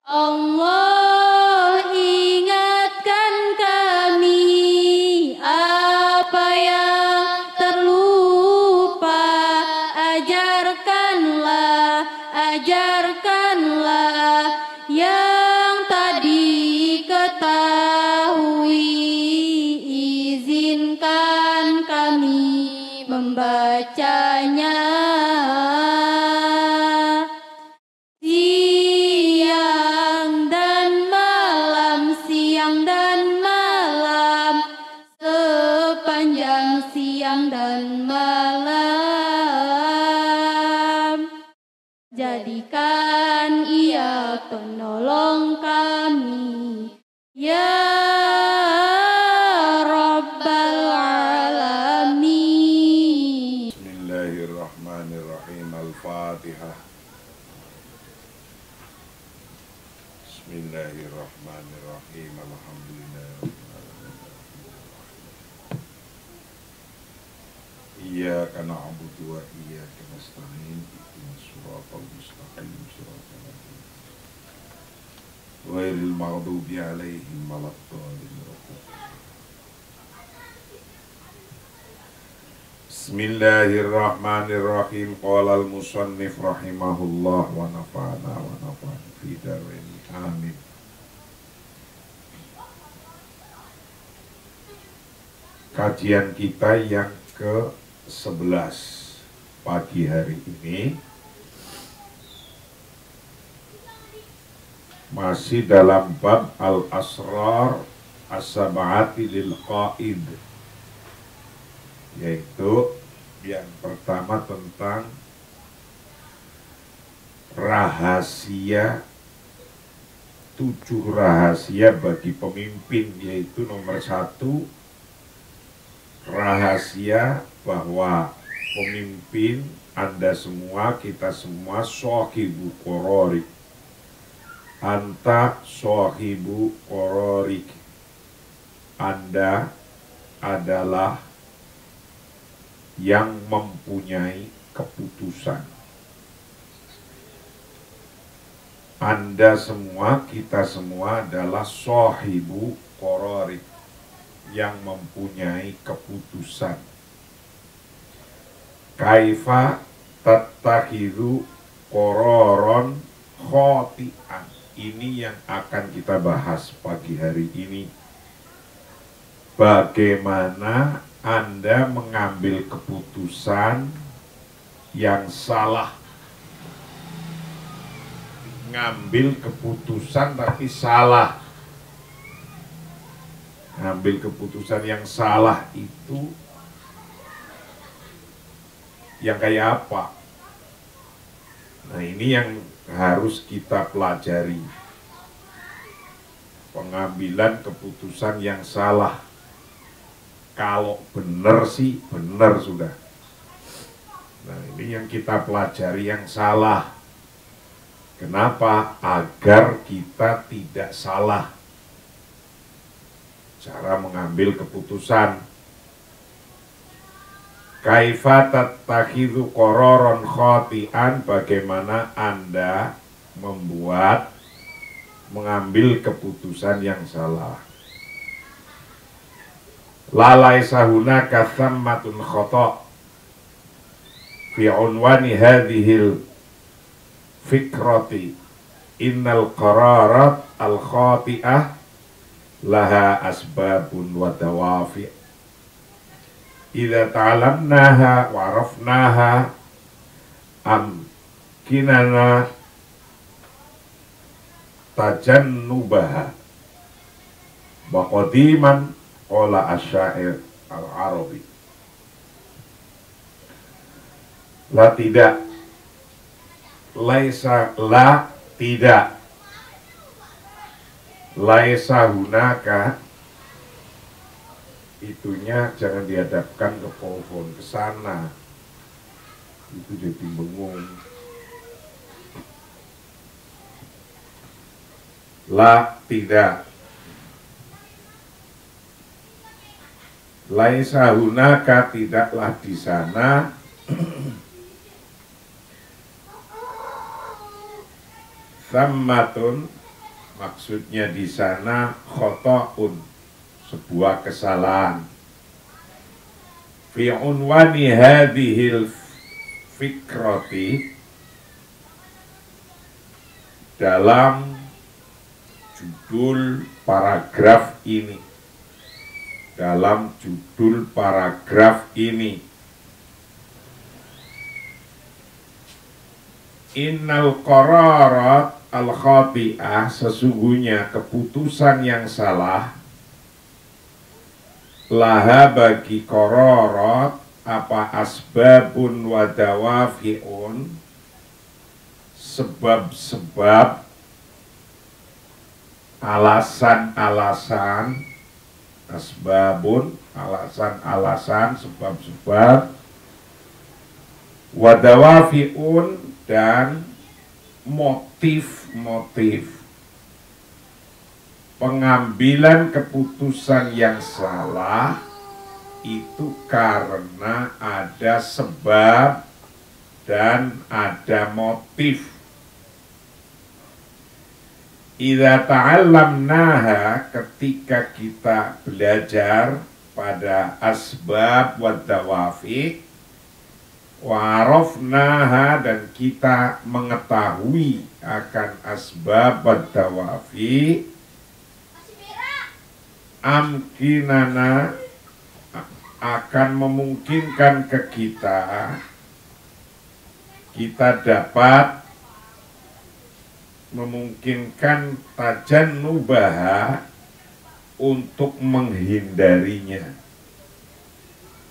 Allah ingatkan kami apa yang terlupa, ajarkanlah yang tadi ketahui, izinkan kami membacanya. Siang dan malam, jadikan ia penolong kami, ya Rabbal Alamin. Bismillahirrahmanirrahim. Al-Fatihah. Bismillahirrahmanirrahim. Alhamdulillah. Iyyaka na'budu wa iyyaka nasta'in. Ihdinas siratal mustaqim. Siratal ladzina ghairil maghdubi 'alaihim waladdallin. Bismillahirrahmanirrahim. Qala al-musannif rahimahullah wa nafa'ana wa nafa'ana fi darin. Amin. Kajian kita yang ke-11 pagi hari ini masih dalam bab al-asrar as-sab'ati lil qaid, yaitu yang pertama tentang rahasia, 7 rahasia bagi pemimpin, yaitu nomor 1, rahasia bahwa pemimpin Anda semua, kita semua, sahibu qararik, anta sahibu qararik, Anda adalah yang mempunyai keputusan. Anda semua, kita semua adalah sahibu qararik, yang mempunyai keputusan. Kaifa tattakhidhu qararon khati'an. Ini yang akan kita bahas pagi hari ini. Bagaimana Anda mengambil keputusan yang salah. Ngambil keputusan tapi salah. Ngambil keputusan yang salah itu yang kayak apa? Nah, ini yang harus kita pelajari. Pengambilan keputusan yang salah. Kalau benar sih benar sudah. Nah, ini yang kita pelajari yang salah. Kenapa? Agar kita tidak salah cara mengambil keputusan. Kaifa tattakhidhu qararon khati'an, bagaimana Anda mengambil keputusan yang salah. La laisa hunaka thammatun khata' fi unwani hadhil fikrati innal qararat al khati'ah laha asbabun wa dawafi' idza ta'lamnaha wa arafnaha amkinana tajannubaha wa qadiman qala asyair al-arabi. La tidak, laisa la tidak, laisa hunaka itunya jangan dihadapkan ke pohon, ke sana, itu jadi bingung. La tidak, laisa hunaka tidaklah di sana thammatun Maksudnya di sana khoto'un, sebuah kesalahan. Fi unwani hadhil fikrati, dalam judul paragraf ini, dalam judul paragraf ini, innal qararat al-khati'ah, sesungguhnya keputusan yang salah, laha bagi qararat apa asbabun wa dawafi'un, sebab-sebab, alasan-alasan, asbabun, alasan-alasan, sebab-sebab, wadawafi'un, dan motif-motif. Pengambilan keputusan yang salah itu karena ada sebab dan ada motif. Idza ta'allamnaha, ketika kita belajar pada asbab wa dawafi, wa arafnaha, dan kita mengetahui akan asbab wa dawafi, amkinana, akan memungkinkan ke kita dapat memungkinkan tajannubaha, untuk menghindarinya,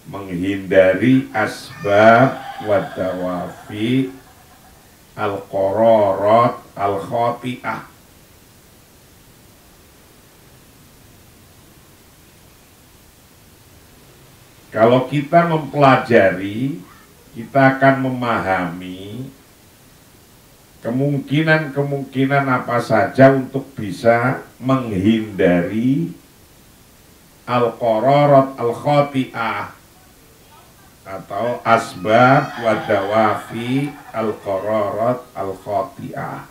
menghindari asbab wa dawafi al-qararat al-khati'ah. Kalau kita mempelajari, kita akan memahami kemungkinan-kemungkinan apa saja untuk bisa menghindari al-qararat al-khati'ah, atau asbab wa dawafi al-qararat al-khati'ah.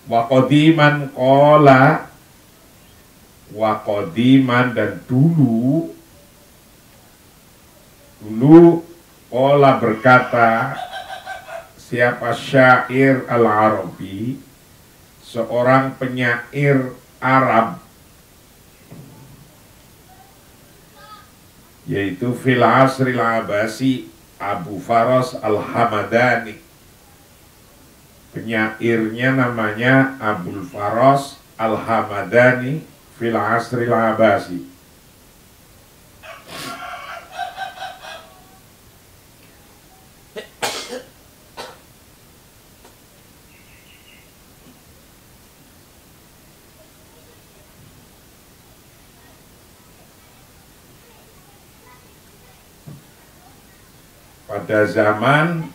Wa qadiman qala, wa qadiman, dan dulu qala berkata siapa syair al-Arabi, seorang penyair Arab, yaitu fil asril abasi, Abu Faras al-Hamadani. Penyairnya namanya Abul Faras al-Hamadani fil asril abasi. Pada zaman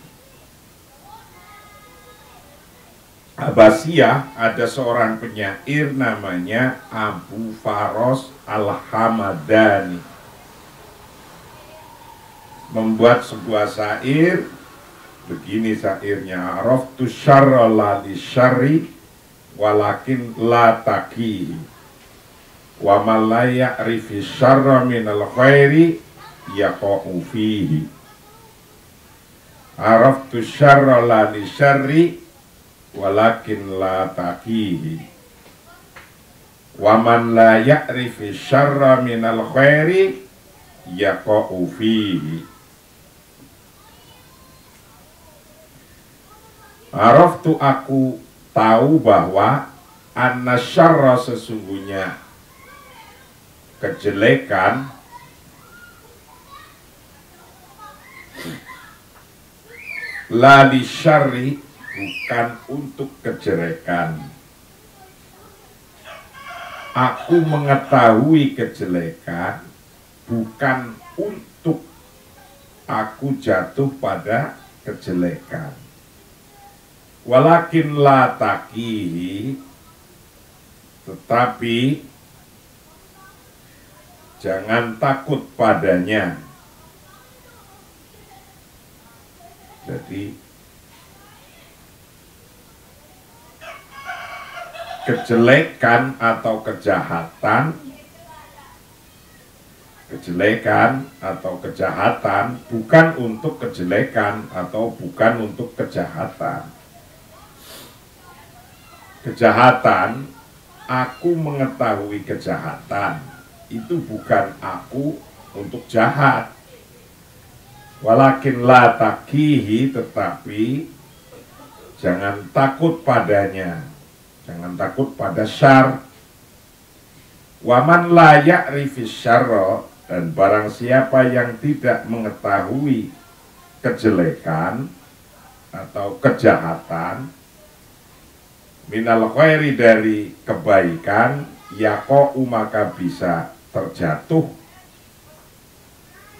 Abbasiyah ada seorang penyair namanya Abu Faras al-Hamadani, membuat sebuah syair. Begini syairnya: araftu syarra la li syarri walakin la taqihi, wa man la ya'rifi syarra minal khairi yaqa'u fihi. Araftu syarra la li syarri walakin la taqihi, wa man la ya'rifi syarra minal khairi yaqa'u fihi. Araftu, aku tahu bahwa anna syarra, sesungguhnya kejelekan, la li syarri, bukan untuk kejelekan. Aku mengetahui kejelekan bukan untuk aku jatuh pada kejelekan. Walakin la taqihi, tetapi jangan takut padanya. Jadi kejelekan atau kejahatan, bukan untuk kejelekan atau bukan untuk kejahatan. Kejahatan, aku mengetahui kejahatan, itu bukan aku untuk jahat. Walakin la takihi, tetapi jangan takut padanya, jangan takut pada syar. Waman la ya'rifis syarra, dan barang siapa yang tidak mengetahui kejelekan atau kejahatan, minal khairi, dari kebaikan, yaqa'u, maka bisa terjatuh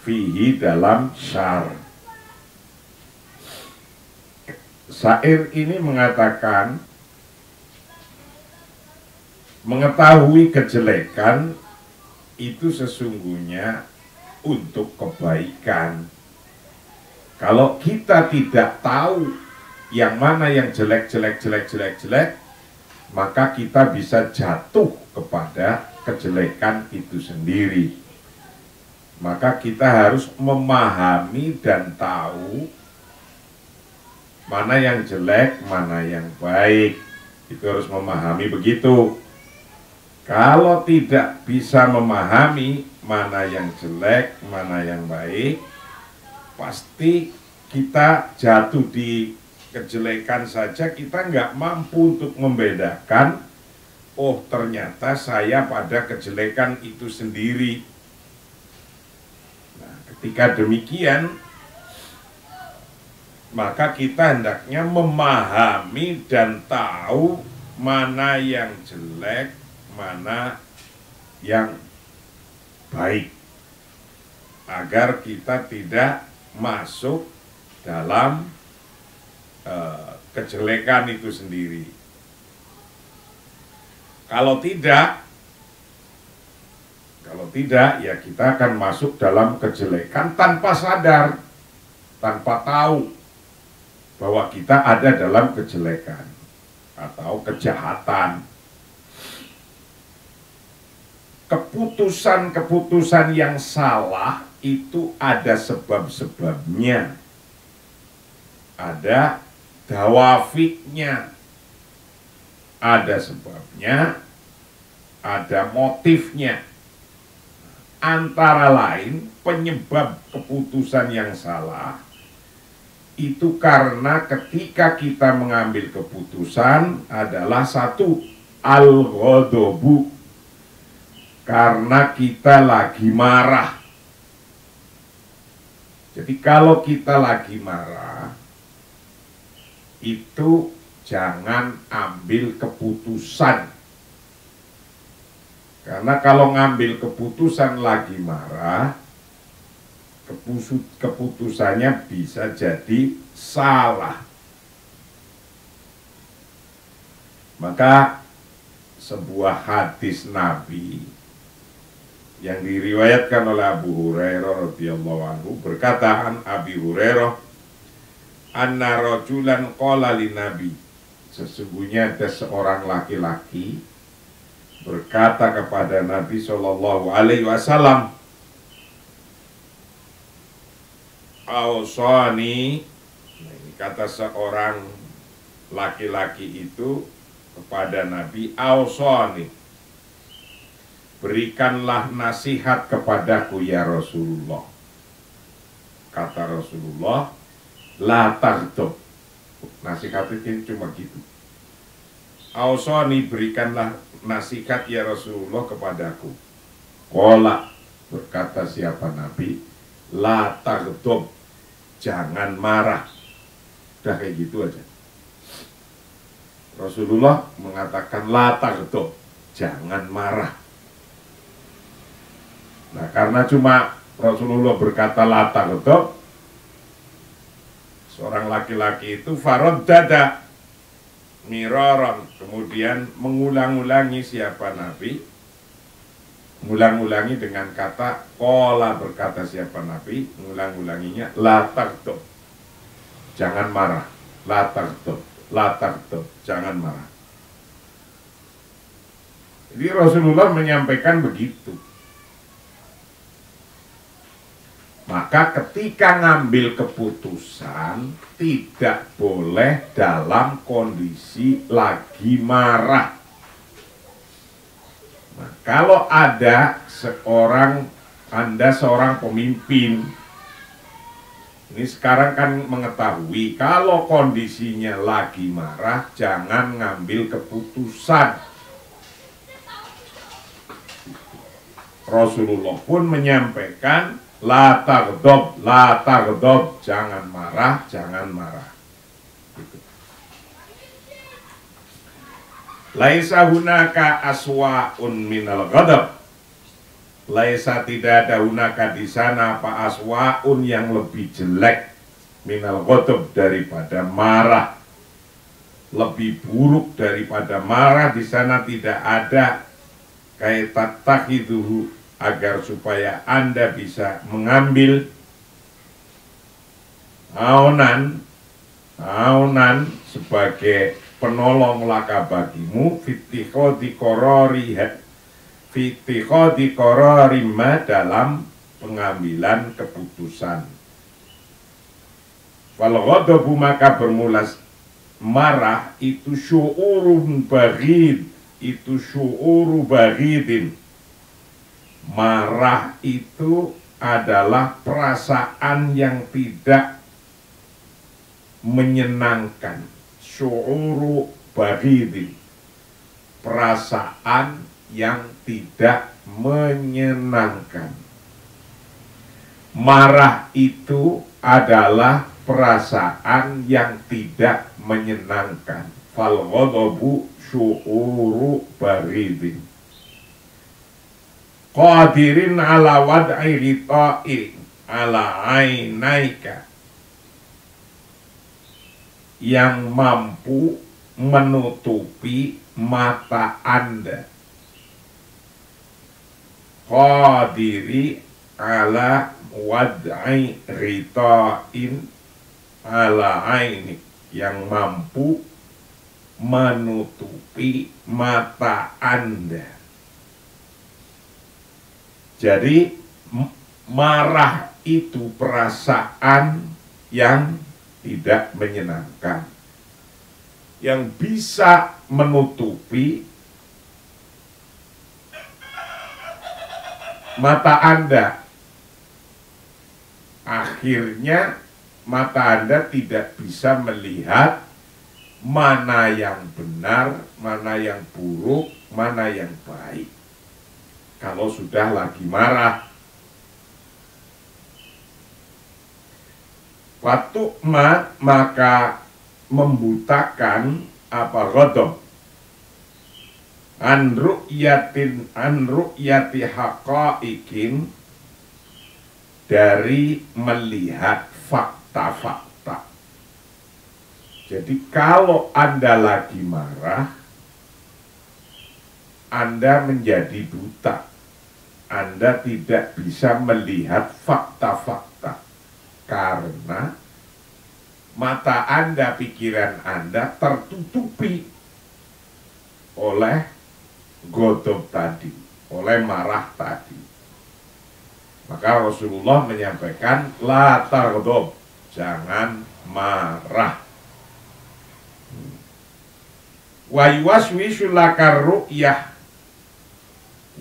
fihi, dalam syar. Syair ini mengatakan mengetahui kejelekan itu sesungguhnya untuk kebaikan. Kalau kita tidak tahu yang mana yang jelek, maka kita bisa jatuh kepada kejelekan itu sendiri. Maka kita harus memahami dan tahu mana yang jelek, mana yang baik. Itu harus memahami begitu. Kalau tidak bisa memahami mana yang jelek, mana yang baik, pasti kita jatuh di kejelekan saja. Kita nggak mampu untuk membedakan, oh ternyata saya pada kejelekan itu sendiri. Nah, ketika demikian, maka kita hendaknya memahami dan tahu mana yang jelek, mana yang baik, agar kita tidak masuk dalam kejelekan itu sendiri. Kalau tidak ya kita akan masuk dalam kejelekan tanpa sadar, tanpa tahu bahwa kita ada dalam kejelekan atau kejahatan. Keputusan-keputusan yang salah itu ada sebab-sebabnya, ada dawafiknya, ada sebabnya, ada motifnya. Antara lain penyebab keputusan yang salah itu karena ketika kita mengambil keputusan adalah satu, al-ghadabu, karena kita lagi marah. Jadi kalau kita lagi marah, itu jangan ambil keputusan. Karena kalau ngambil keputusan lagi marah, keputusannya bisa jadi salah. Maka sebuah hadis Nabi yang diriwayatkan oleh Abu Hurairah radhiyallahu anhu, berkata an Abi Hurairah, anna rajulan qala lin Nabi, sesungguhnya ada seorang laki-laki berkata kepada Nabi sallallahu alaihi wasallam, ausani. Nah, ini kata seorang laki-laki itu kepada Nabi, ausani, berikanlah nasihat kepadaku ya Rasulullah. Kata Rasulullah, la taghdab. Nasihatnya cuma gitu. Ausani, berikanlah nasihat ya Rasulullah kepadaku. Qala, berkata siapa Nabi, la taghdab, jangan marah. Udah kayak gitu aja. Rasulullah mengatakan la taghdab, jangan marah. Nah, karena cuma Rasulullah berkata la taghdab, seorang laki-laki itu faraddada miraran, kemudian mengulang-ulangi siapa Nabi, mengulang-ulangi dengan kata qala, berkata siapa Nabi, mengulang-ulanginya la taghdab, jangan marah, la taghdab, la taghdab, jangan marah. Jadi Rasulullah menyampaikan begitu. Maka ketika ngambil keputusan tidak boleh dalam kondisi lagi marah. Nah, kalau ada Anda seorang pemimpin, ini sekarang kan mengetahui kalau kondisinya lagi marah, jangan ngambil keputusan. Rasulullah pun menyampaikan, la tagdob, jangan marah, jangan marah. Gitu. Laisa hunaka aswa'un minal ghadab. Laisa tidak ada hunaka di sana apa aswa'un yang lebih jelek minal ghadab daripada marah. Lebih buruk daripada marah di sana tidak ada. Kayak tatakhiduhu, agar supaya Anda bisa mengambil aunan sebagai penolong laka bagimu fitikhodi kororima dalam pengambilan keputusan. Kalau ghadabu maka bermula marah itu syu'urun baghid, itu syu'uru baghidin. Marah itu adalah perasaan yang tidak menyenangkan. Syu'uru baghidin, perasaan yang tidak menyenangkan. Marah itu adalah perasaan yang tidak menyenangkan. Fal ghadabu syu'uru baghidin. Qadirin ala wad'i ghita'i ala ainaika, yang mampu menutupi mata Anda. Qadiri ala wad'i ghita'in ala ainik, yang mampu menutupi mata Anda. Jadi marah itu perasaan yang tidak menyenangkan, yang bisa menutupi mata Anda. Akhirnya mata Anda tidak bisa melihat mana yang benar, mana yang buruk, mana yang baik. Kalau sudah lagi marah, maka membutakan apa ghadab an ru'yati haqaiqin, dari melihat fakta-fakta. Jadi kalau Anda lagi marah, Anda menjadi buta. Anda tidak bisa melihat fakta-fakta karena mata Anda, pikiran Anda tertutupi oleh ghadab tadi, oleh marah tadi. Maka Rasulullah menyampaikan, la taghdab, jangan marah. Wa yuwaswisu lakar ru'yah,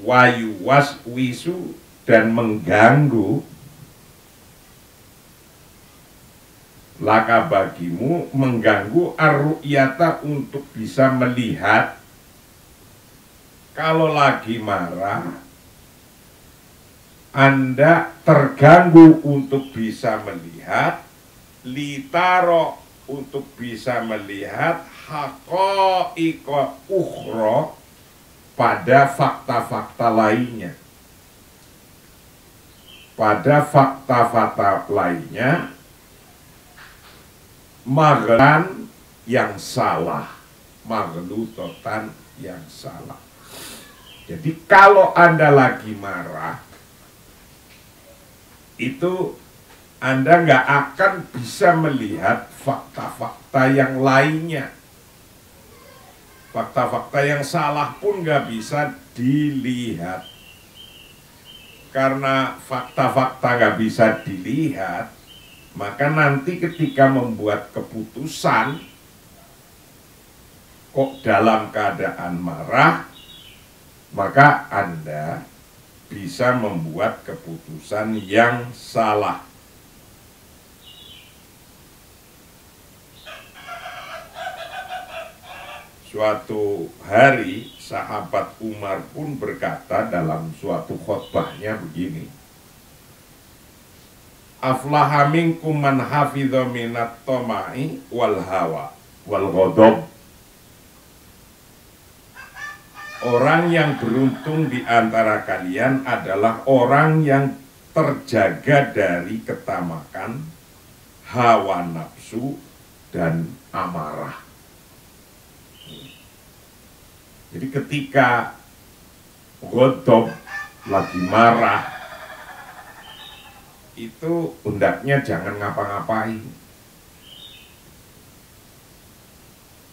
wayuwaswisu, dan mengganggu laka bagimu, mengganggu ar-ru'yata, untuk bisa melihat. Kalau lagi marah Anda terganggu untuk bisa melihat, litaro, untuk bisa melihat haqaiqa ukhra, pada fakta-fakta lainnya. Pada fakta-fakta lainnya, maghlan yang salah, maghlutotan yang salah. Jadi kalau Anda lagi marah, itu Anda nggak akan bisa melihat fakta-fakta yang lainnya. fakta-fakta yang salah pun nggak bisa dilihat. Karena fakta-fakta nggak bisa dilihat, maka nanti ketika membuat keputusan, kok dalam keadaan marah, maka Anda bisa membuat keputusan yang salah. Suatu hari sahabat Umar pun berkata dalam suatu khotbahnya begini, aflaha minkum man hafidha minat tama'i wal hawa wal ghadab. Orang yang beruntung di antara kalian adalah orang yang terjaga dari ketamakan, hawa nafsu, dan amarah. Jadi ketika ghadab, lagi marah, itu hendaknya jangan ngapa-ngapain.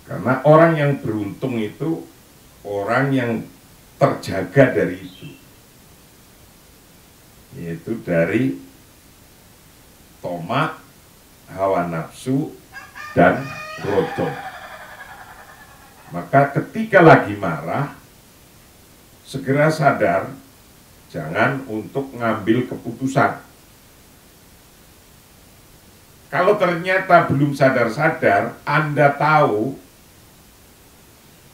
Karena orang yang beruntung itu orang yang terjaga dari itu, yaitu dari tomak, hawa nafsu, dan ghadab. Maka ketika lagi marah, segera sadar, jangan untuk ngambil keputusan. Kalau ternyata belum sadar-sadar, Anda tahu,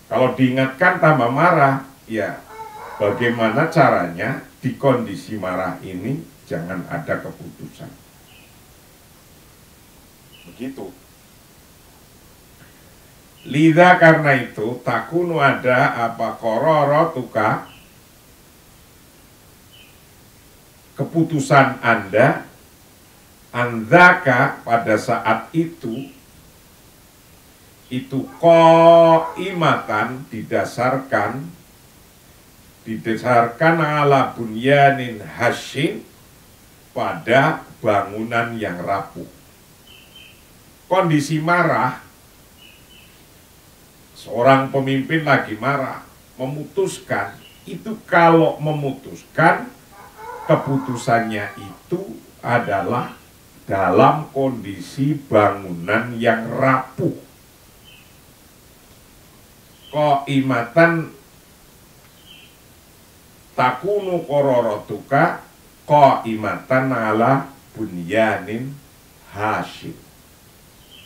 kalau diingatkan tambah marah, ya bagaimana caranya di kondisi marah ini jangan ada keputusan. Begitu. Lidha karena itu takunu ada apa qararatuka, keputusan Anda, andzaka pada saat itu qaimatan didasarkan ala bunyanin hasyin, pada bangunan yang rapuh. Kondisi marah, seorang pemimpin lagi marah, memutuskan, itu kalau memutuskan, keputusannya itu adalah dalam kondisi bangunan yang rapuh. Qaimatan takunu qararatuka qaimatan ala bunyanin hasyin.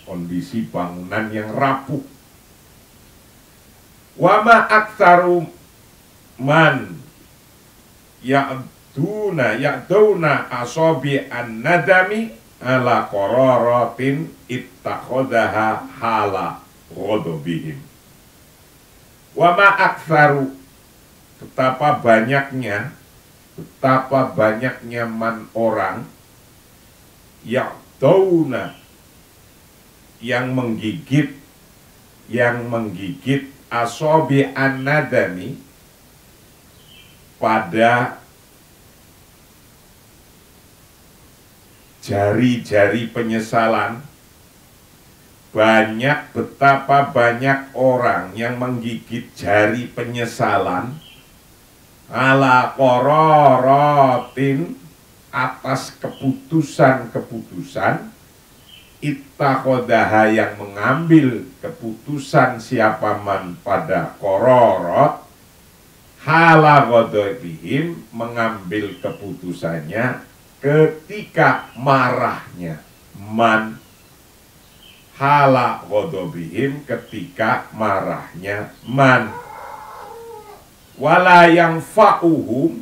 Kondisi bangunan yang rapuh. Wama aktsaru man ya'duna asabi an-nadami ala qararatin ittakhadhaha hala ghadabihim. Wama aktsaru, betapa banyaknya man orang ya'duna, yang menggigit asobi an-nadami, pada jari-jari penyesalan. Betapa banyak orang yang menggigit jari penyesalan ala qararatin, atas keputusan-keputusan, ittakhadhaha, yang mengambil keputusan siapa man pada qararat, hala ghadabihim, mengambil keputusannya ketika marahnya man, hala ghadabihim, ketika marahnya man. Wala yang fa'uhum,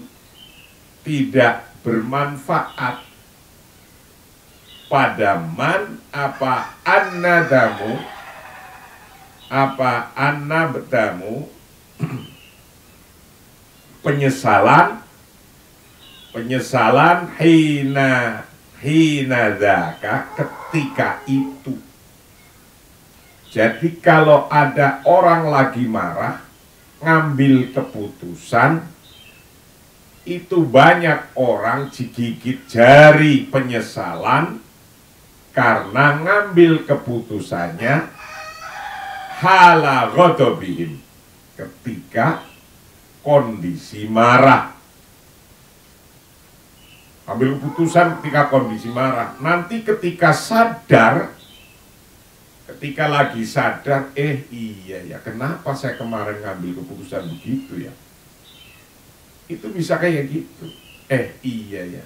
tidak bermanfaat pada man apa annadamu, apa annabdamu, penyesalan hina dzaka, ketika itu. Jadi kalau ada orang lagi marah, ngambil keputusan, itu banyak orang digigit jari penyesalan karena ngambil keputusannya hala ghadabihim, ketika kondisi marah. Ambil keputusan ketika kondisi marah. Nanti ketika sadar, ketika lagi sadar, iya ya, kenapa saya kemarin ngambil keputusan begitu ya? Itu bisa kayak gitu. Iya ya.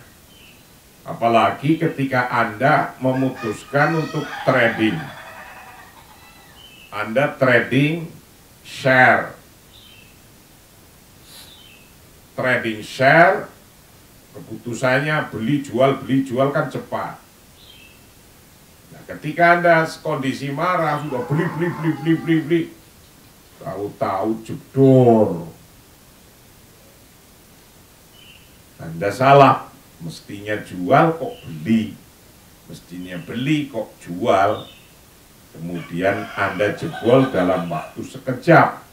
Apalagi ketika Anda memutuskan untuk trading. Anda trading share. Trading share, keputusannya beli jual kan cepat. Nah, ketika Anda kondisi marah, sudah beli, tahu-tahu jedor. Anda salah, mestinya jual kok beli, mestinya beli kok jual, kemudian Anda jebol dalam waktu sekejap.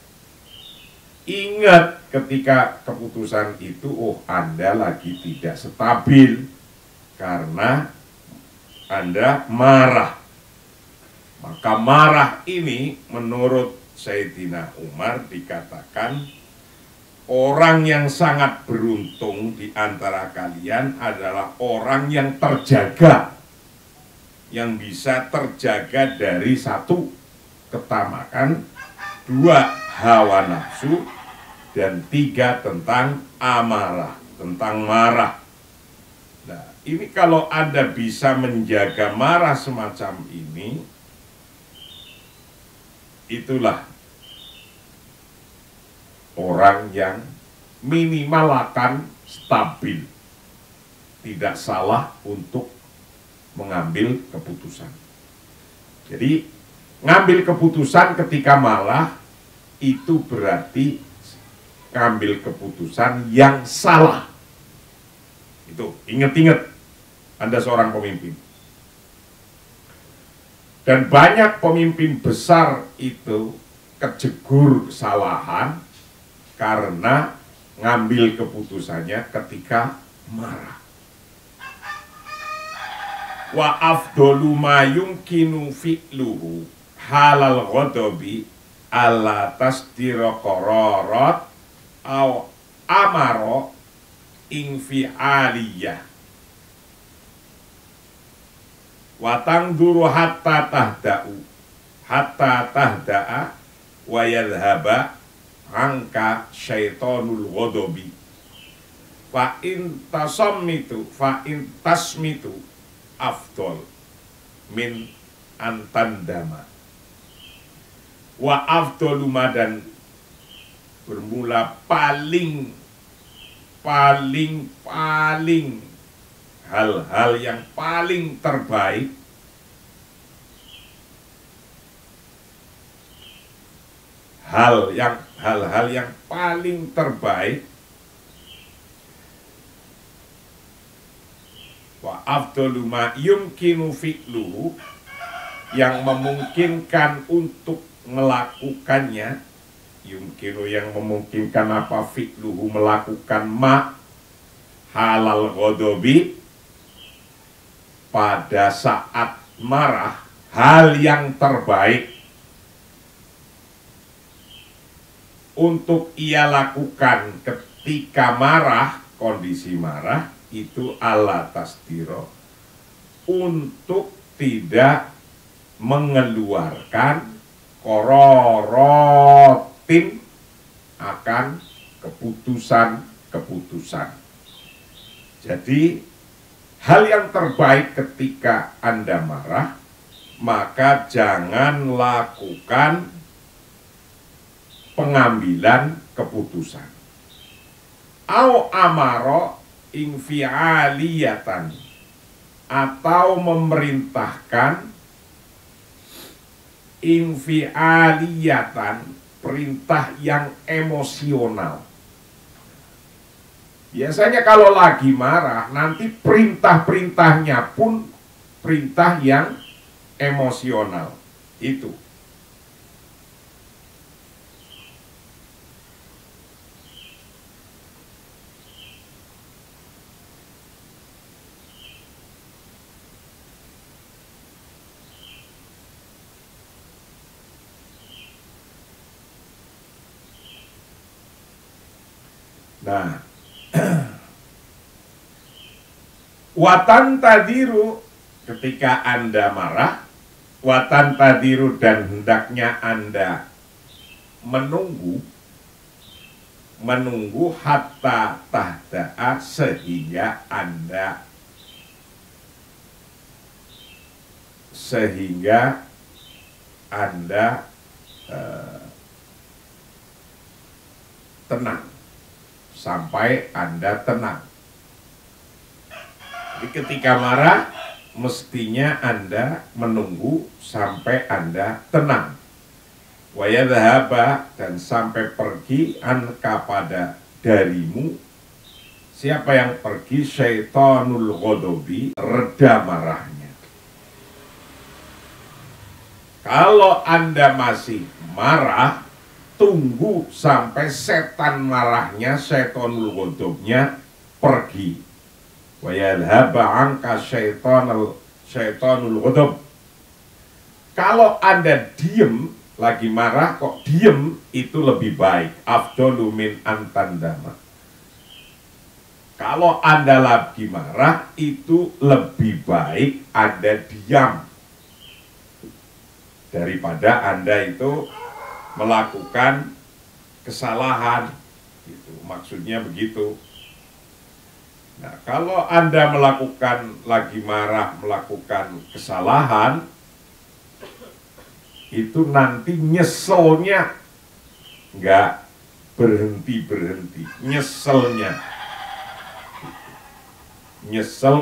Ingat ketika keputusan itu, Anda lagi tidak stabil karena Anda marah. Maka marah ini menurut Sayyidina Umar dikatakan orang yang sangat beruntung di antara kalian adalah orang yang terjaga, yang bisa terjaga dari satu, ketamakan, dua, hawa nafsu, dan tiga, tentang amarah, tentang marah. Nah, ini kalau Anda bisa menjaga marah semacam ini, itulah orang yang minimal akan stabil, tidak salah untuk mengambil keputusan. Jadi ngambil keputusan ketika marah itu berarti ngambil keputusan yang salah. Itu ingat-ingat, Anda seorang pemimpin. Dan banyak pemimpin besar itu kejegur kesalahan karena ngambil keputusannya ketika marah. Wa afdolu ma yumkinu fi'luhu halal ghadabi alla tasdira qararat aw amaro infi'aliyah wa tangduru hatta tahda'a wa yadhhaba angka syaitonul ghadabi fa in tasmitu afdol min antandama wa afdoluma, dan bermula paling hal-hal yang paling terbaik hal-hal yang paling terbaik wa afdalu ma yumkinu fi'luhu, yang memungkinkan untuk melakukannya. Yumkinu yang memungkinkan apa? Fi'luhu, melakukan ma halal ghadabi, pada saat marah, hal yang terbaik untuk ia lakukan ketika marah, kondisi marah itu ala tasdiro, untuk tidak mengeluarkan kororotin akan keputusan-keputusan. Jadi hal yang terbaik ketika Anda marah, maka jangan lakukan pengambilan keputusan. Au amaro infi'aliyatan, atau memerintahkan infi'aliyatan, perintah yang emosional. Biasanya kalau lagi marah, nanti perintah-perintahnya pun perintah yang emosional. Itu. Nah, watan tadiru ketika Anda marah, watan tadiru dan hendaknya Anda menunggu hatta tahda'a sehingga Anda tenang, sampai Anda tenang. Jadi ketika marah, mestinya Anda menunggu sampai Anda tenang. Wa yadhhaba, dan sampai pergi anka pada darimu. Siapa yang pergi? Syaitanul ghadabi, reda marahnya. Kalau Anda masih marah, tunggu sampai setan marahnya, syaitanul ghadabnya pergi. Wa yadhhaba anka syaitanul ghadab. Kalau Anda diem, lagi marah kok diem, itu lebih baik. Afdalu min antandama. Kalau Anda lagi marah, itu lebih baik Anda diam daripada Anda itu melakukan kesalahan. Gitu, maksudnya begitu. Nah, kalau Anda lagi marah, melakukan kesalahan, itu nanti nyeselnya nggak berhenti-berhenti, nyesel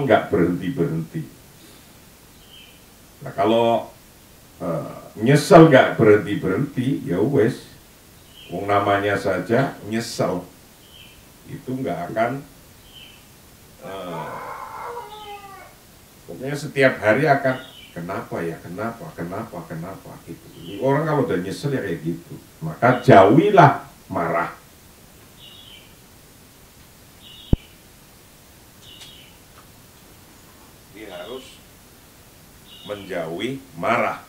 nggak berhenti-berhenti. Nah, kalau nyesel nggak berhenti-berhenti, ya wes, wong namanya saja nyesel, itu nggak akan, pokoknya setiap hari akan kenapa gitu. Orang kalau udah nyesel ya kayak gitu, maka jauhilah marah. Dia harus menjauhi marah.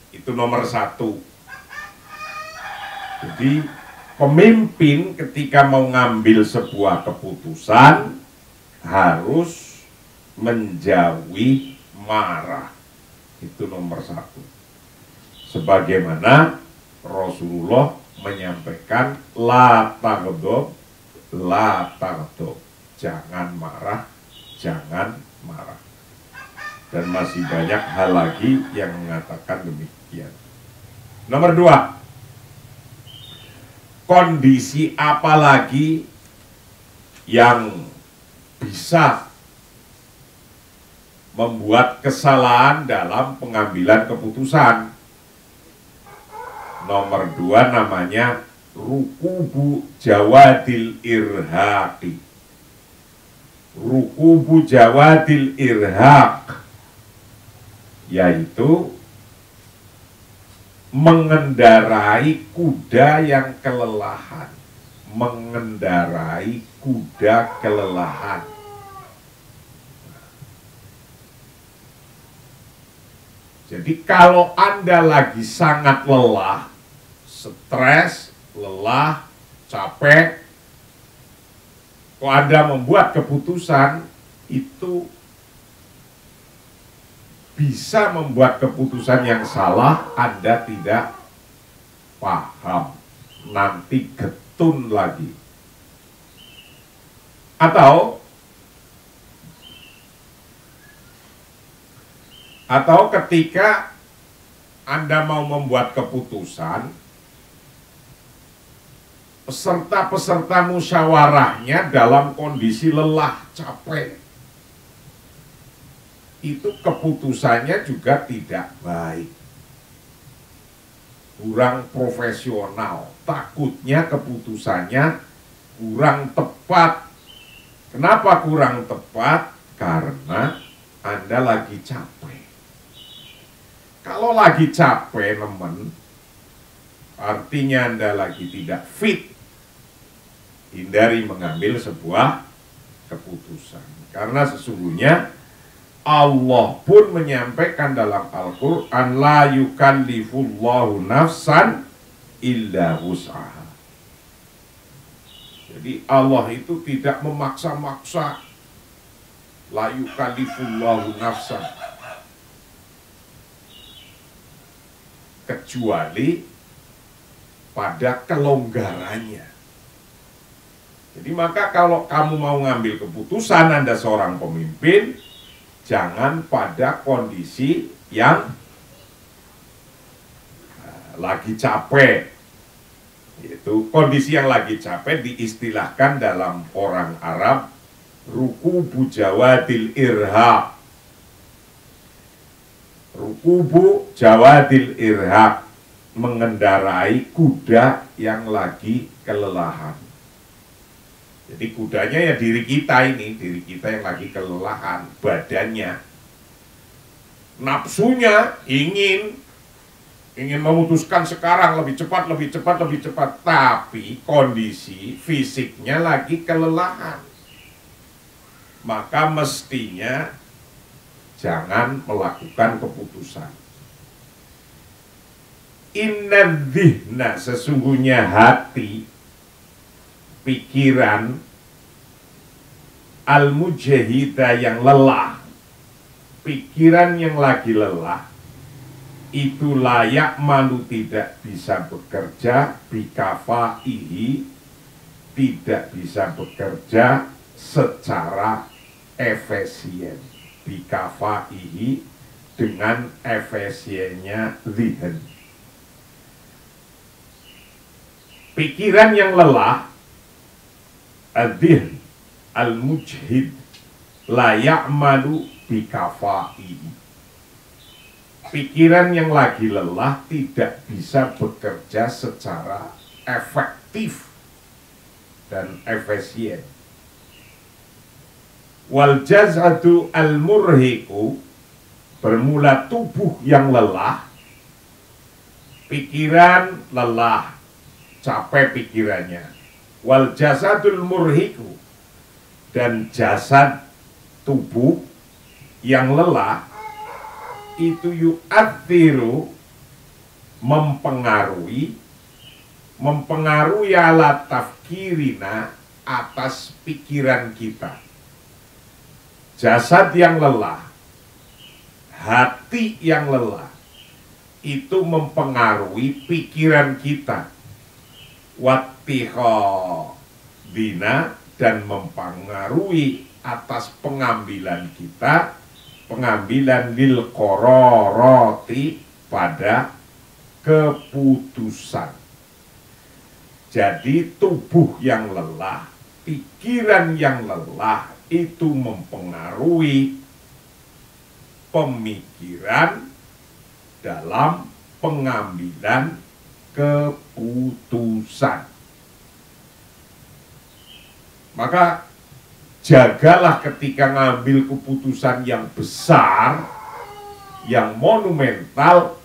Itu nomor 1. Jadi pemimpin ketika mau ngambil sebuah keputusan harus menjauhi marah. Itu nomor 1. Sebagaimana Rasulullah menyampaikan la taghdab, jangan marah. Dan masih banyak hal lagi yang mengatakan demikian. Nomor 2, kondisi apa lagi yang bisa membuat kesalahan dalam pengambilan keputusan? Nomor 2 namanya rukubu jawadil irhaqi. Rukubu jawadil irhaq, yaitu mengendarai kuda yang kelelahan. Jadi kalau Anda lagi sangat lelah, stres, lelah, capek, kalau Anda membuat keputusan, itu bisa membuat keputusan yang salah, Anda tidak paham, nanti getun lagi. Atau ketika Anda mau membuat keputusan, peserta-peserta musyawarahnya dalam kondisi lelah, capek, itu keputusannya juga tidak baik, kurang profesional, takutnya keputusannya kurang tepat. Kenapa kurang tepat? Karena Anda lagi capek. Kalau lagi capek, teman, artinya Anda lagi tidak fit. Hindari mengambil sebuah keputusan, karena sesungguhnya Allah pun menyampaikan dalam Al-Quran, la yukallifullahu nafsan illa wus'aha. Jadi Allah itu tidak memaksa-maksa. La yukallifullahu nafsan, kecuali pada kelonggarannya. Jadi maka kalau kamu mau ngambil keputusan, Anda seorang pemimpin, jangan pada kondisi yang lagi capek. Itu kondisi yang lagi capek diistilahkan dalam orang Arab rukubu jawadil irhaq. Rukubu jawadil irhaq, mengendarai kuda yang lagi kelelahan. Jadi kudanya ya diri kita ini, diri kita yang lagi kelelahan, badannya. Nafsunya ingin memutuskan sekarang lebih cepat, lebih cepat, lebih cepat. Tapi kondisi fisiknya lagi kelelahan. Maka mestinya jangan melakukan keputusan. Inna dhihna, sesungguhnya hati, pikiran, al-mujahida yang lelah, pikiran yang lagi lelah, itu layak malu tidak bisa bekerja bikafaihi, tidak bisa bekerja secara efisien, bikafaihi, dengan efisiennya zihin. Pikiran yang lelah, adzihn al-mujhid, layak malu bikafaihi. Pikiran yang lagi lelah tidak bisa bekerja secara efektif dan efisien. Wal jaz'atu al-murhiku, bermula tubuh yang lelah, pikiran lelah, capek pikirannya. Wal jasadul murhiku, dan jasad tubuh yang lelah itu yu'athiru, mempengaruhi ala tafkirina, atas pikiran kita. Jasad yang lelah, hati yang lelah, itu mempengaruhi pikiran kita. Wattihadina, dan mempengaruhi atas pengambilan kita, pengambilan lil qararati, pada keputusan. Jadi tubuh yang lelah, pikiran yang lelah, itu mempengaruhi pemikiran dalam pengambilan keputusan. Maka jagalah ketika ngambil keputusan yang besar, yang monumental,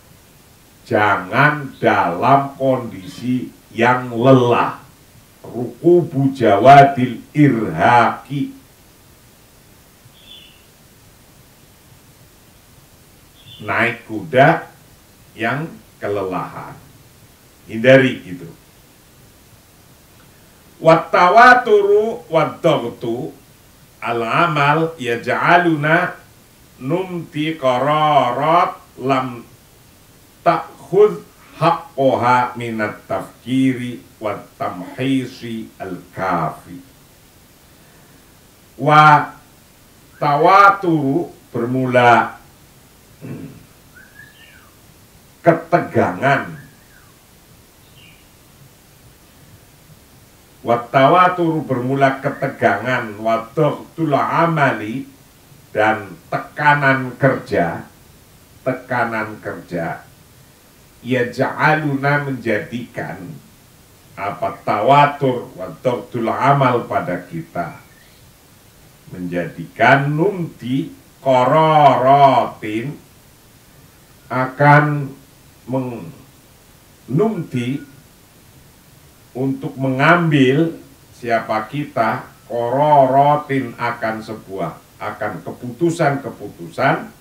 jangan dalam kondisi yang lelah. Rukubu jawadil irhaqi, naik kuda yang kelelahan. Hindari itu. Wattawaturu waddaghtu al-amal yaj'aluna numti qararat lam ta'khudh haqqoha minat tafkiri wa tamhisi al-kafi. Wa tawaturu, bermula ketegangan. Wattawaturu, bermula ketegangan. Wadughtul amali, dan tekanan kerja. Tekanan kerja ya ja'aluna, menjadikan apa tawatur wadughtul amal pada kita, menjadikan numti qararatin, akan numti, untuk mengambil siapa kita, qararatin, akan sebuah akan keputusan-keputusan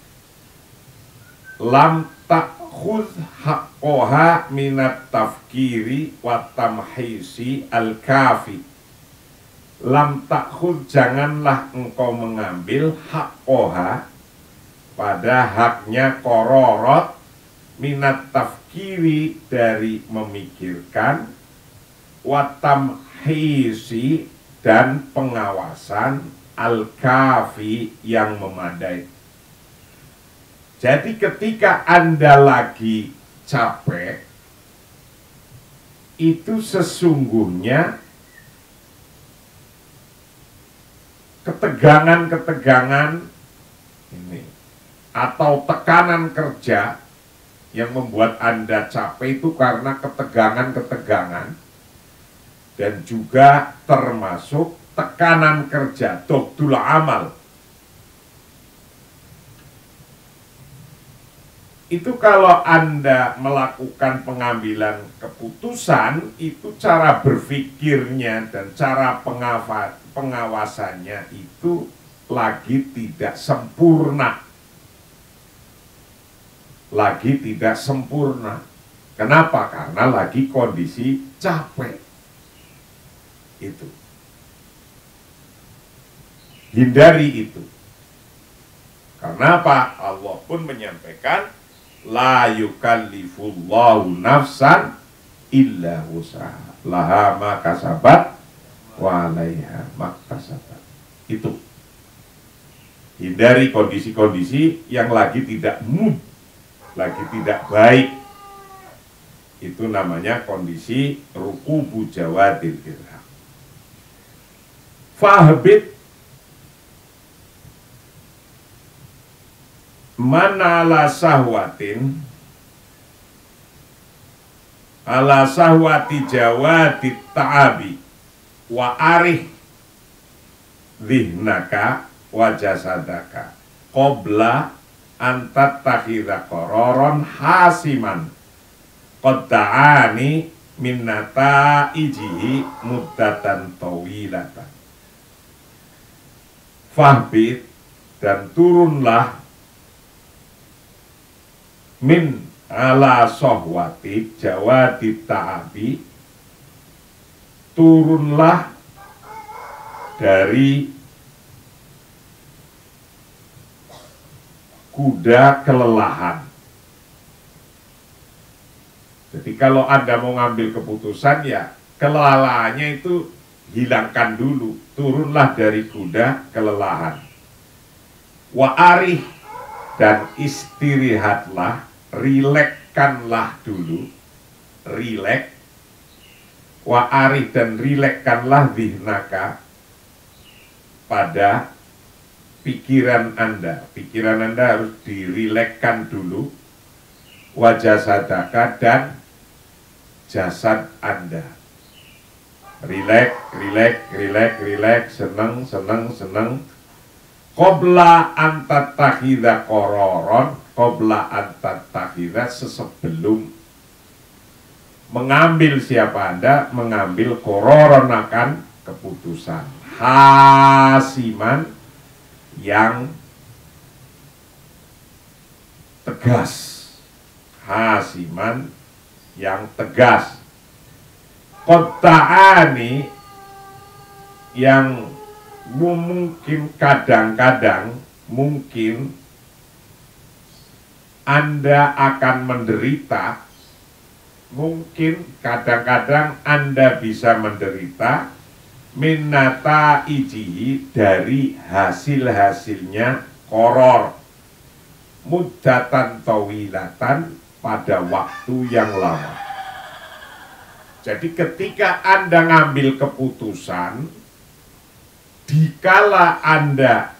lam ta'khudh haqqoha minat tafkiri wa tamhisi al-kafi. Lam ta'khudh, janganlah engkau mengambil haqqoha, pada haknya kororot, minat tafkiri, dari memikirkan, wa tamhisi, dan pengawasan, al-kafi, yang memadai. Jadi ketika Anda lagi capek, itu sesungguhnya ketegangan-ketegangan ini atau tekanan kerja yang membuat Anda capek itu karena ketegangan-ketegangan, dan juga termasuk tekanan kerja, doktul amal. Itu kalau Anda melakukan pengambilan keputusan, itu cara berpikirnya dan cara pengawasannya itu lagi tidak sempurna. Lagi tidak sempurna. Kenapa? Karena lagi kondisi capek. Itu. Hindari itu. Karena apa? Allah pun menyampaikan, la yukallifullahu nafsan illa wus'aha, laha ma kasabat wa 'alaiha maktasabat. Itu. Hindari kondisi-kondisi yang lagi tidak mood, lagi tidak baik. Itu namanya kondisi rukubu jawadil irham. Fahbit manala sahwatin, ala sahwati jawati ta'abi wa arih dhihnaka wa jasadaka qabla antat takhidha qararan hasiman qad ta'ani minnata ijihi muddatan tawilatan. Fahbit, dan turunlah, min ala sohwati jawadi ta'abi, turunlah dari kuda kelelahan. Jadi kalau Anda mau ngambil keputusan, ya kelelahannya itu hilangkan dulu. Turunlah dari kuda kelelahan. Wa arih, dan istirahatlah, rilekkanlah dulu, rilek. Wa arih, dan rilekkanlah dhihnaka, pada pikiran Anda. Pikiran Anda harus dirilekkan dulu. Wa jasadaka, dan jasad Anda. Rilek, rilek, rilek, rilek, seneng, seneng, seneng. Qabla antat takhidha qararon, qabla antat takhidha, sebelum mengambil, siapa Anda? Mengambil qararon, akan keputusan. Hasiman, yang tegas. Hasiman, yang tegas. Qad ta'ani, yang mungkin kadang-kadang mungkin Anda akan menderita, mungkin kadang-kadang Anda bisa menderita, minnata ijihi, dari hasil-hasilnya koror, muddatan tawilatan, pada waktu yang lama. Jadi ketika Anda ngambil keputusan, dikala Anda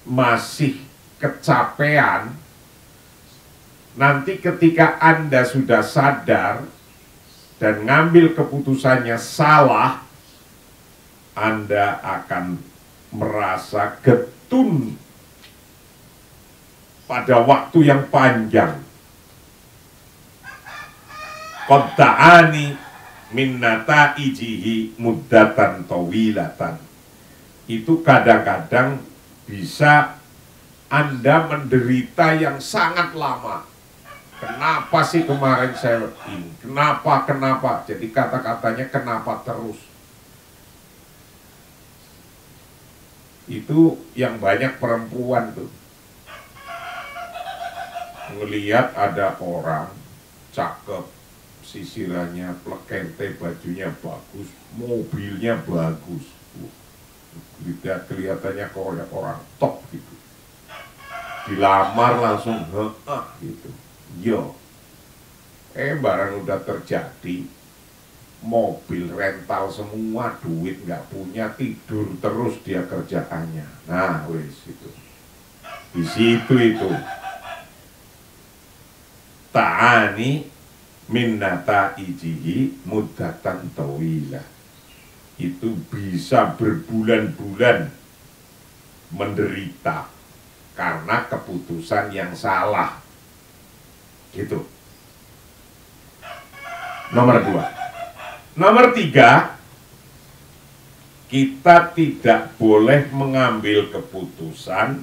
masih kecapean, nanti ketika Anda sudah sadar dan ngambil keputusannya salah, Anda akan merasa getun pada waktu yang panjang. Qad ta'ani minnata ijihi muddatan tawilatan. Itu kadang-kadang bisa Anda menderita yang sangat lama. Kenapa sih kemarin saya ini? Kenapa? Jadi kata-katanya kenapa terus. Itu yang banyak perempuan tuh. Ngelihat ada orang cakep, sisirannya plekente, bajunya bagus, mobilnya bagus, kelihatannya kayak orang top gitu, dilamar langsung gitu. Yo, barang udah terjadi, mobil rental semua, duit nggak punya, tidur terus dia kerjaannya. Nah, wes itu, di situ itu. Ta'ani minnata ijihi mudatan tawilah. Itu bisa berbulan-bulan menderita karena keputusan yang salah. Gitu. Nomor 2. Nomor 3, kita tidak boleh mengambil keputusan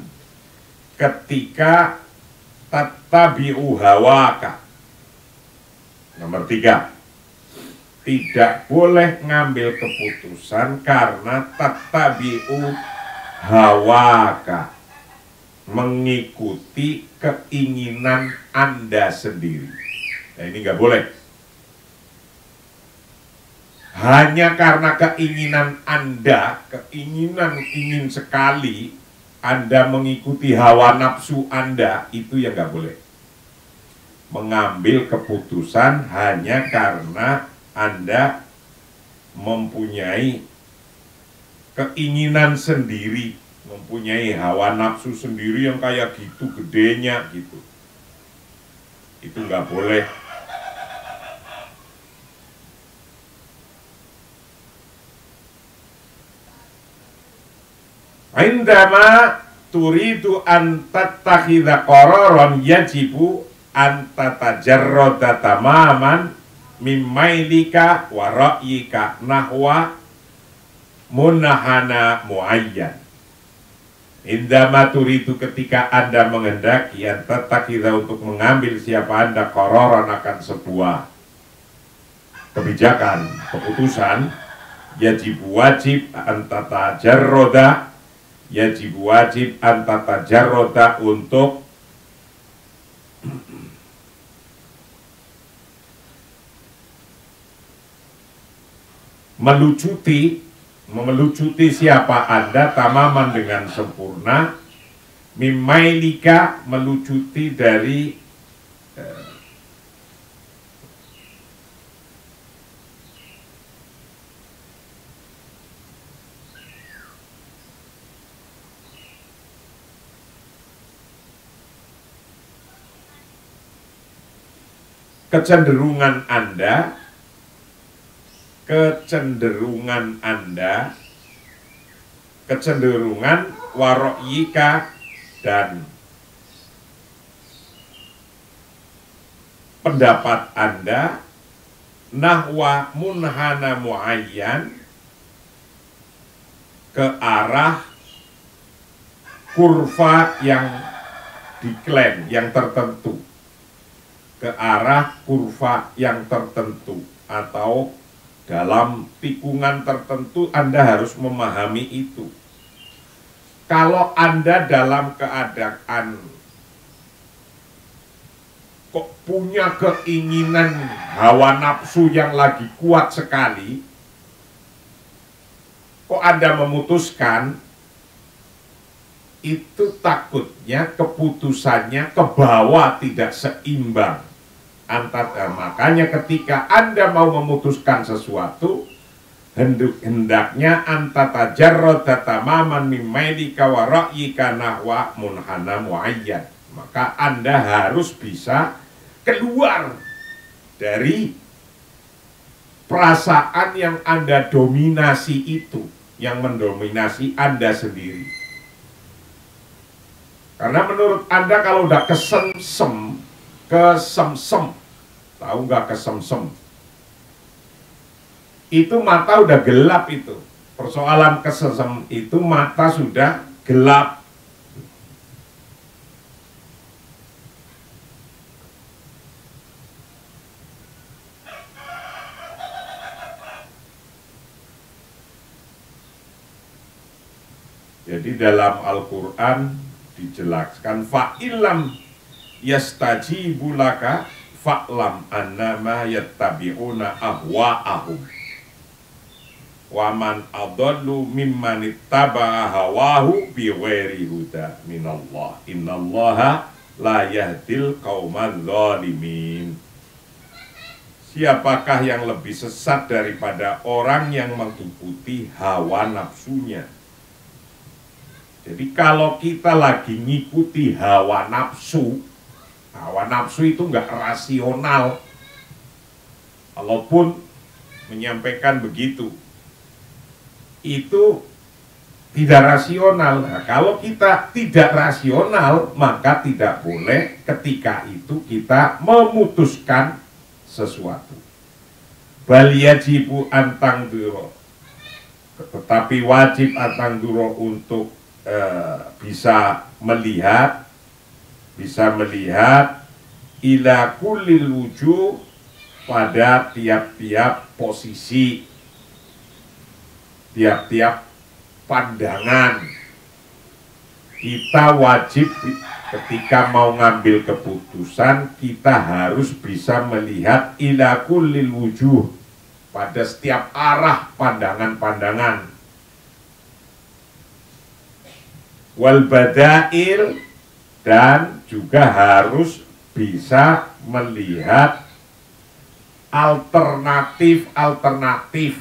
ketika tattabi'u hawaka. Nomor 3, tidak boleh ngambil keputusan karena tattabi'u hawaka, mengikuti keinginan Anda sendiri. Nah, ini nggak boleh. Hanya karena keinginan Anda, ingin sekali Anda mengikuti hawa nafsu Anda, itu yang nggak boleh. Mengambil keputusan hanya karena Anda mempunyai keinginan sendiri, mempunyai hawa nafsu sendiri yang kayak gitu gedenya gitu. Itu nggak boleh. Indama turidu an tattakhidha qararan yajibu an tatajarrada tamaman mimmailika wa ra'yika nahwa munahana muayyan. Indama turidu, ketika Anda menghendaki an tattakhidha, untuk mengambil siapa Anda, qararan, akan sebuah kebijakan, keputusan, yajibu, wajib an tatajarrada, yajib, wajib antata jarroda, untuk melucuti siapa Anda, tamaman, dengan sempurna, mimailika, melucuti dari kecenderungan waro'yika, dan pendapat Anda, nahwa munhana muayyan, ke arah kurva yang diklaim, yang tertentu, ke arah kurva yang tertentu, atau dalam tikungan tertentu. Anda harus memahami itu. Kalau Anda dalam keadaan kok punya keinginan hawa nafsu yang lagi kuat sekali, kok Anda memutuskan, itu takutnya keputusannya ke bawah, tidak seimbang. Makanya ketika Anda mau memutuskan sesuatu, hendaknya antata jarroda tamaman mimailika wa ra'yika nahwa munhana muayyan. Maka Anda harus bisa keluar dari perasaan yang Anda dominasi itu, yang mendominasi Anda sendiri. Karena menurut Anda kalau udah kesemsem, tahu nggak kesemsem? Itu mata udah gelap itu. Persoalan kesemsem itu mata sudah gelap, Jadi dalam Al-Quran dijelaskan fa'ilam yastajibu laka fa'lam annama yattabi'una ahwa'ahum wa man adallu mimman ittaba'a hawahu bighairi huda minallah innallaha la yahdil qaumadz zalimin. Siapakah yang lebih sesat daripada orang yang mengikuti hawa nafsunya? Jadi kalau kita lagi ngikuti hawa nafsu itu nggak rasional. Walaupun menyampaikan begitu, itu tidak rasional. Nah, kalau kita tidak rasional, maka tidak boleh ketika itu kita memutuskan sesuatu. Bal yajibu antang duro, tetapi wajib antang duro untuk bisa melihat ila kulil wujuh pada tiap-tiap posisi, tiap-tiap pandangan. Kita wajib ketika mau ngambil keputusan, kita harus bisa melihat ila kulil wujuh pada setiap arah pandangan-pandangan. Wal badail, dan juga harus bisa melihat alternatif-alternatif.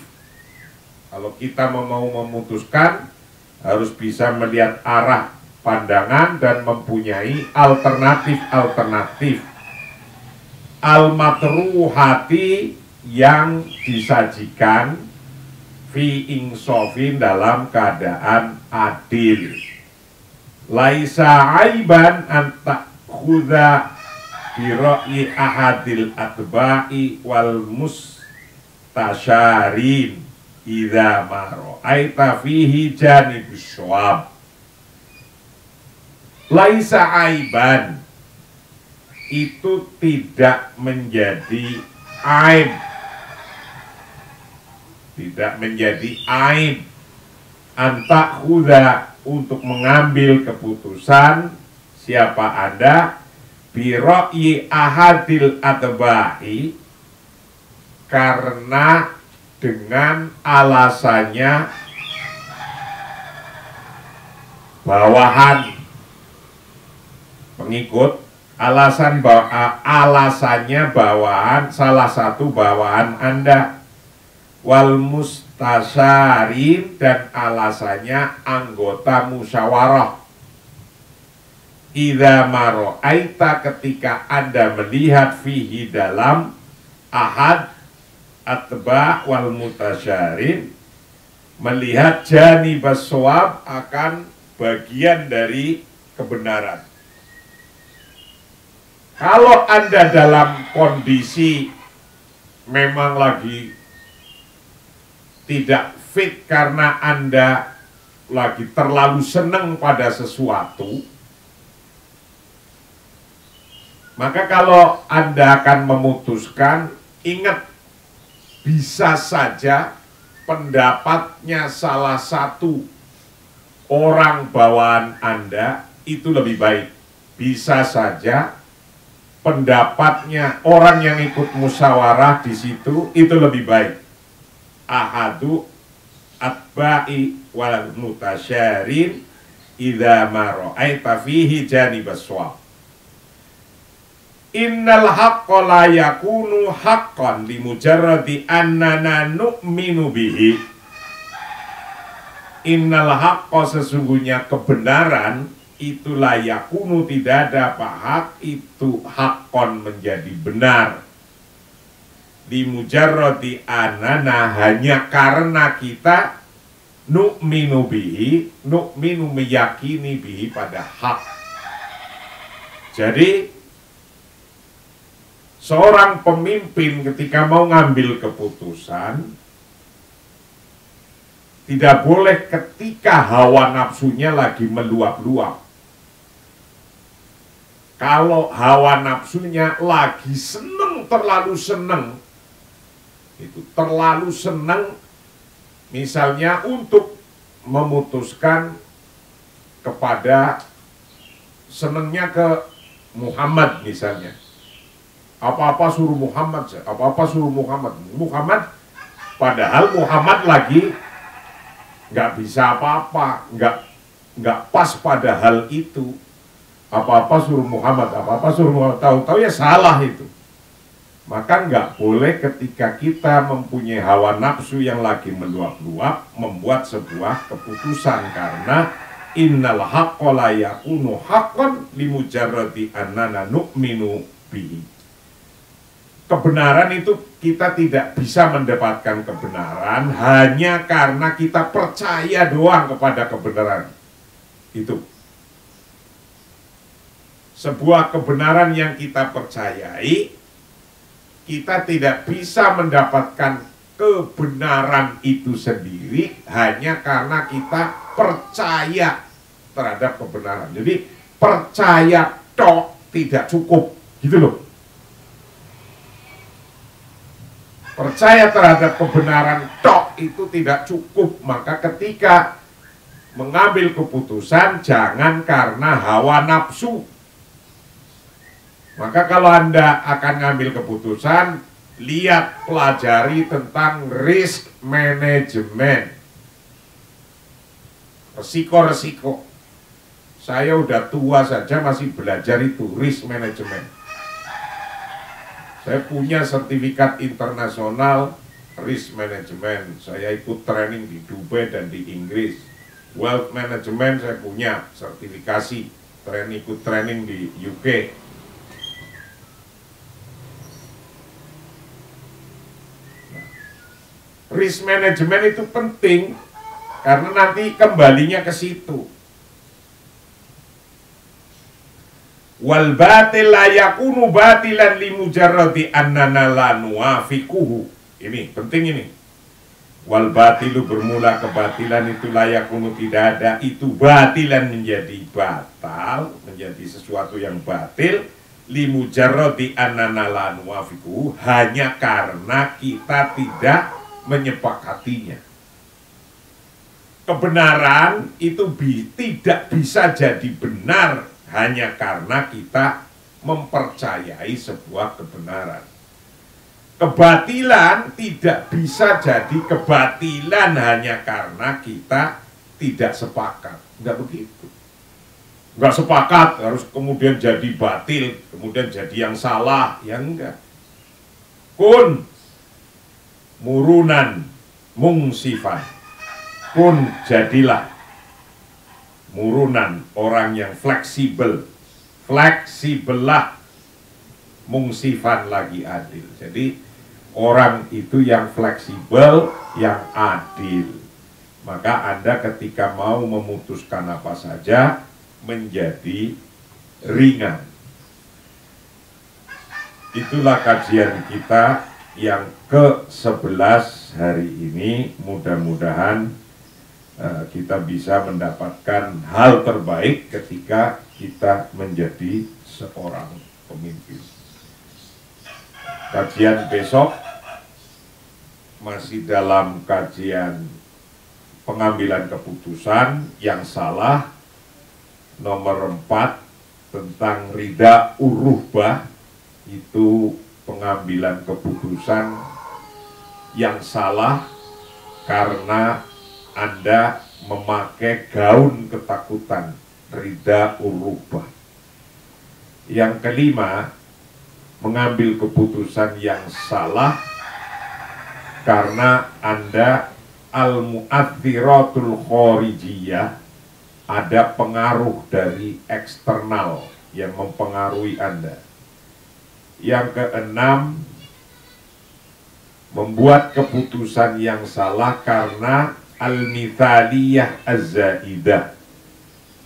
Kalau kita mau memutuskan, harus bisa melihat arah pandangan dan mempunyai alternatif-alternatif. Al-matruhati, yang disajikan fi insofin, dalam keadaan adil. Laisa aiban anta khudha bi ra'yi ahadil atba'i wal mustasyarin idza ma ra'aita fihi janibus shawab. Laisa aiban, itu tidak menjadi aib, tidak menjadi aib. Anta khudha, untuk mengambil keputusan, siapa Anda, bi ra'yi ahadil atba'i, karena dengan alasannya bawahan pengikut, alasannya bawahan, salah satu bawahan Anda. Wal mustasyarin, dan alasannya anggota musyawarah. Idza mara'aita, ketika Anda melihat fihi, dalam ahad atba wal mutasyarin, melihat janibas shawab, akan bagian dari kebenaran. Kalau Anda dalam kondisi memang lagi tidak fit karena Anda lagi terlalu senang pada sesuatu, maka kalau Anda akan memutuskan, ingat, bisa saja pendapatnya salah satu orang bawaan Anda itu lebih baik. Bisa saja pendapatnya orang yang ikut musyawarah di situ itu lebih baik. Ahadu atba'i wal mutasyarin idza ma ra'aita fihi janibas shawab. Innal haqqa la yakunu haqqan limujarradi annana nu'minu bihi. Innal haqqa, sesungguhnya kebenaran, itu la yakunu, tidak ada apa hak itu haqqan, menjadi benar. Limujarradi annana, hanya karena kita nu'minu bihi, nu'minu, meyakini bihi, pada hak. Jadi seorang pemimpin ketika mau ngambil keputusan, tidak boleh ketika hawa nafsunya lagi meluap-luap. Kalau hawa nafsunya lagi seneng, terlalu seneng, itu terlalu seneng, misalnya untuk memutuskan kepada senengnya ke Muhammad misalnya. Apa-apa suruh Muhammad, apa-apa suruh Muhammad. Muhammad, padahal Muhammad lagi nggak bisa apa-apa, nggak pas pada hal itu. Apa-apa suruh Muhammad, apa-apa suruh Muhammad, tahu-tahu ya salah itu. Maka nggak boleh ketika kita mempunyai hawa nafsu yang lagi meluap-luap membuat sebuah keputusan, karena innal haqqa la yakunu haqqan limujarradi annana nu'minu bihi. Kebenaran itu kita tidak bisa mendapatkan kebenaran hanya karena kita percaya doang kepada kebenaran itu. Sebuah kebenaran yang kita percayai, kita tidak bisa mendapatkan kebenaran itu sendiri hanya karena kita percaya terhadap kebenaran. Jadi percaya tok tidak cukup, gitu loh. Percaya terhadap kebenaran tok itu tidak cukup. Maka ketika mengambil keputusan, jangan karena hawa nafsu. Maka kalau Anda akan ngambil keputusan, lihat, pelajari tentang risk management. Resiko-resiko. Saya udah tua saja masih belajar itu, risk management. Saya punya sertifikat internasional risk management. Saya ikut training di Dubai dan di Inggris. Wealth management saya punya sertifikasi. Ikut training di UK. Risk management itu penting karena nanti kembalinya ke situ. Wal batil la yakunu batilan limujarradi annana la nuwafiquhu. Ini penting ini. Wal batilu bermula kebatilan itu la yakunu tidak ada, itu batilan menjadi batal, menjadi sesuatu yang batil limujarradi annana la nuwafiquhu, hanya karena kita tidak menyepakatinya. Kebenaran itu tidak bisa jadi benar hanya karena kita mempercayai sebuah kebenaran. Kebatilan tidak bisa jadi kebatilan hanya karena kita tidak sepakat. Enggak begitu. Enggak sepakat harus kemudian jadi batil, kemudian jadi yang salah. Ya enggak. Kun murunan mungsifan, kun jadilah murunan, orang yang fleksibel, fleksibellah, mungsifan lagi adil. Jadi orang itu yang fleksibel, yang adil. Maka Anda ketika mau memutuskan apa saja menjadi ringan. Itulah kajian kita yang ke-11 hari ini. Mudah-mudahan kita bisa mendapatkan hal terbaik ketika kita menjadi seorang pemimpin. Kajian besok masih dalam kajian pengambilan keputusan yang salah, nomor 4 tentang rida urubah. Itu pengambilan keputusan yang salah karena Anda memakai gaun ketakutan, rida urubah. Yang kelima, mengambil keputusan yang salah karena Anda al-mu'athiratul khorijiyah, ada pengaruh dari eksternal yang mempengaruhi Anda. Yang keenam, membuat keputusan yang salah karena al-mithaliyah az-zaidah,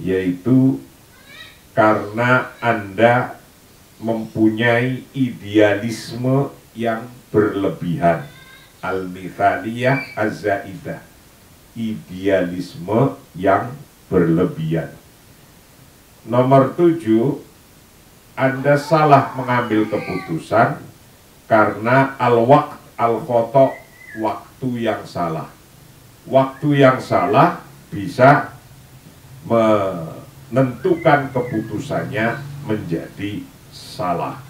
yaitu karena Anda mempunyai idealisme yang berlebihan. Al-mithaliyah az-zaidah, idealisme yang berlebihan. Nomor 7, Anda salah mengambil keputusan karena al-waqt al-khoto, waktu yang salah. Waktu yang salah bisa menentukan keputusannya menjadi salah.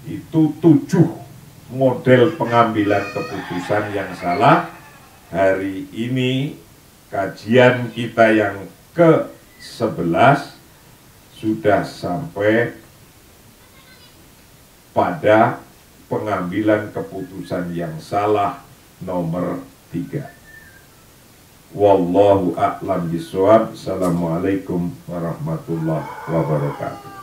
Itu 7 model pengambilan keputusan yang salah. Hari ini kajian kita yang ke-11 sudah sampai pada pengambilan keputusan yang salah nomor 3. Wallahu a'lam bishawab. Assalamualaikum warahmatullahi wabarakatuh.